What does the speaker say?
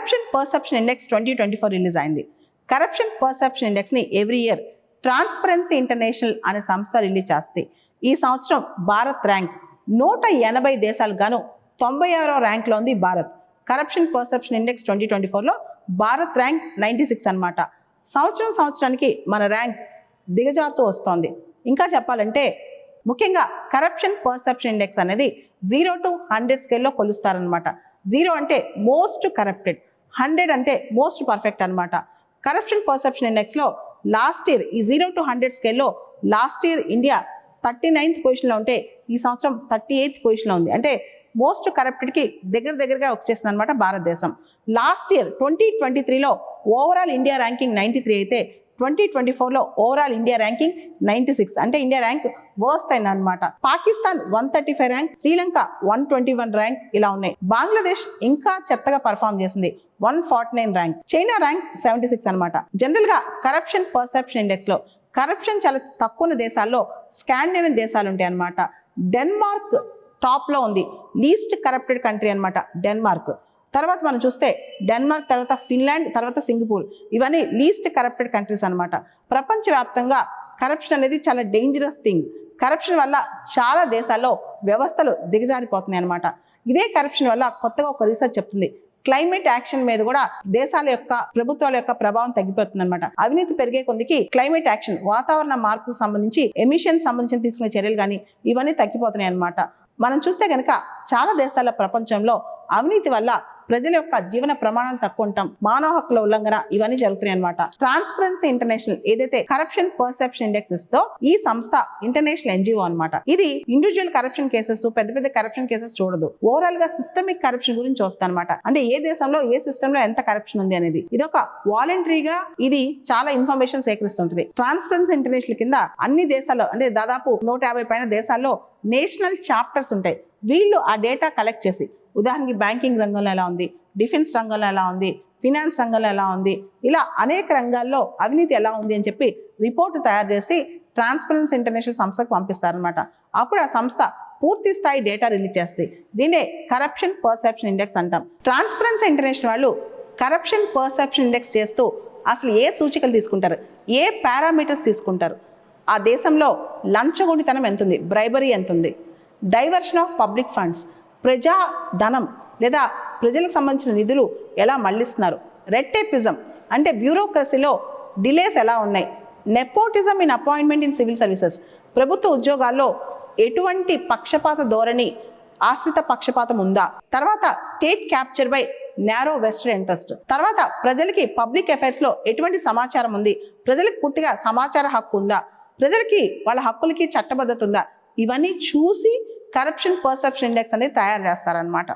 Corruption perception index 2024 release అయింది. Corruption perception index ని every year transparency international అనే సంస్థ రిలీజ్ చేస్తుంది. ఈ సంవత్సరం భారత్ ర్యాంక్ 180 దేశాలకు గాను 96వ ర్యాంక్లో ఉంది భారత్. కరప్షన్ పర్సెప్షన్ ఇండెక్స్ 2024లో భారత్ ర్యాంక్ 96 అనమాట. సంవత్సరానికి మన ర్యాంక్ దిగజారుతూ వస్తోంది. ఇంకా చెప్పాలంటే ముఖ్యంగా కరప్షన్ పర్సెప్షన్ ఇండెక్స్ అనేది 0 to 100 స్కేల్లో కొలుస్తారనమాట. 0 అంటే మోస్ట్ కరప్టెడ్, 100 అంటే మోస్ట్ పర్ఫెక్ట్ అనమాట. కరప్షన్ పర్సెప్షన్ ఇండెక్స్లో లాస్ట్ ఇయర్ ఈ 0 to 100 స్కేల్లో లాస్ట్ ఇయర్ ఇండియా 39th పొజిషన్లో ఉంటే ఈ సంవత్సరం 38th పొజిషన్లో ఉంది. అంటే మోస్ట్ కరప్టెడ్కి దగ్గరగా వచ్చేస్తుంది అనమాట భారతదేశం. లాస్ట్ ఇయర్ 2023లో ఓవరాల్ ఇండియా ర్యాంకింగ్ 93 అయితే 2024లో ఓవరాల్ ఇండియా ర్యాంకింగ్ 96. అంటే ఇండియా ర్యాంక్ వర్స్ట్ అయింది అనమాట. పాకిస్తాన్ 135 ర్యాంక్, శ్రీలంక 121 ర్యాంక్ ఇలా ఉన్నాయి. బంగ్లాదేశ్ ఇంకా చెత్తగా పర్ఫామ్ చేసింది, 149 ర్యాంక్. చైనా ర్యాంక్ 76 అనమాట. జనరల్ గా కరప్షన్ పర్సెప్షన్ ఇండెక్స్ లో కరప్షన్ చాలా తక్కువ దేశాల్లో స్కాండినేవియన్ దేశాలు ఉంటాయి అనమాట. డెన్మార్క్ టాప్ లో ఉంది, లీస్ట్ కరప్టెడ్ కంట్రీ అనమాట డెన్మార్క్. తర్వాత మనం చూస్తే డెన్మార్క్ తర్వాత ఫిన్లాండ్ తర్వాత సింగపూర్, ఇవన్నీ లీస్ట్ కరప్టెడ్ కంట్రీస్ అనమాట. ప్రపంచవ్యాప్తంగా కరప్షన్ అనేది చాలా డేంజరస్ థింగ్. కరప్షన్ వల్ల చాలా దేశాల్లో వ్యవస్థలు దిగజారిపోతున్నాయి అనమాట. ఇదే కరప్షన్ వల్ల కొత్తగా ఒక రీసెర్చ్ చెప్తుంది, క్లైమేట్ యాక్షన్ మీద కూడా దేశాల యొక్క ప్రభుత్వాల యొక్క ప్రభావం తగ్గిపోతుంది అనమాట. అవినీతి పెరిగే కొద్దికి క్లైమేట్ యాక్షన్, వాతావరణ మార్పుకు సంబంధించి ఎమిషన్ సంబంధించి తీసుకునే చర్యలు కానీ ఇవన్నీ తగ్గిపోతున్నాయి అనమాట. మనం చూస్తే కనుక చాలా దేశాల ప్రపంచంలో అవినీతి వల్ల ప్రజల యొక్క జీవన ప్రమాణాలు తక్కువ ఉంటాం, మానవ హక్కుల ఉల్లంఘన ఇవన్నీ జరుగుతున్నాయి అనమాట. ట్రాన్స్పరెన్సీ ఇంటర్నేషనల్ ఏదైతే కరప్షన్ పర్సెప్షన్ ఇండెక్స్ ఇస్తో ఈ సంస్థ ఇంటర్నేషనల్ ఎన్జిఓ అనమాట. ఇది ఇండివిజువల్ కరప్షన్ కేసెస్, పెద్ద కరప్షన్ కేసెస్ చూడదు, ఓవరాల్ గా సిస్టమిక్ కరప్షన్ గురించి చూస్తా అనమాట. అంటే ఏ దేశంలో ఏ సిస్టమ్ లో ఎంత కరప్షన్ ఉంది అనేది. ఇది ఒక వాలంటరీగా ఇది చాలా ఇన్ఫర్మేషన్ సేకరిస్తుంటుంది. ట్రాన్స్పరెన్సీ ఇంటర్నేషనల్ కింద అన్ని దేశాల్లో అంటే దాదాపు 150 పైన దేశాల్లో నేషనల్ చాప్టర్స్ ఉంటాయి. వీళ్ళు ఆ డేటా కలెక్ట్ చేసి, ఉదాహరణకి బ్యాంకింగ్ రంగంలో ఎలా ఉంది, డిఫెన్స్ రంగంలో ఎలా ఉంది, ఫినాన్స్ రంగంలో ఎలా ఉంది, ఇలా అనేక రంగాల్లో అవినీతి ఎలా ఉంది అని చెప్పి రిపోర్టు తయారు చేసి ట్రాన్స్పరెన్సీ ఇంటర్నేషనల్ సంస్థకు పంపిస్తారనమాట. అప్పుడు ఆ సంస్థ పూర్తి స్థాయి డేటా రిలీజ్ చేస్తుంది. దీన్నే కరప్షన్ పర్సెప్షన్ ఇండెక్స్ అంటాం. ట్రాన్స్పరెన్సీ ఇంటర్నేషనల్ వాళ్ళు కరప్షన్ పర్సెప్షన్ ఇండెక్స్ చేస్తూ అసలు ఏ సూచికలు తీసుకుంటారు, ఏ పారామీటర్స్ తీసుకుంటారు, ఆ దేశంలో లంచగొండితనం ఎంత ఉంది, బ్రైబరీ ఎంత ఉంది, డైవర్షన్ ఆఫ్ పబ్లిక్ ఫండ్స్, ప్రజా ధనం లేదా ప్రజలకు సంబంధించిన నిధులు ఎలా మళ్లిస్తున్నారు, రెడ్ టేపిజం అంటే బ్యూరోక్రసీలో డిలేస్ ఎలా ఉన్నాయి, nepotism in appointment in civil services, ప్రభుత్వ ఉద్యోగాల్లో ఎటువంటి పక్షపాత ధోరణి, ఆశ్రిత పక్షపాతం ఉందా, తర్వాత state capture by narrow vested interest, తర్వాత ప్రజలకి పబ్లిక్ అఫైర్స్ లో ఎటువంటి సమాచారం ఉంది, ప్రజలకు పూర్తిగా సమాచార హక్కు ఉందా, ప్రజలకి వాళ్ళ హక్కులకి చట్టబద్ధత ఉందా, ఇవన్నీ చూసి కరప్షన్ పర్సెప్షన్ ఇండెక్స్ అనేది తయారు చేస్తారనమాట.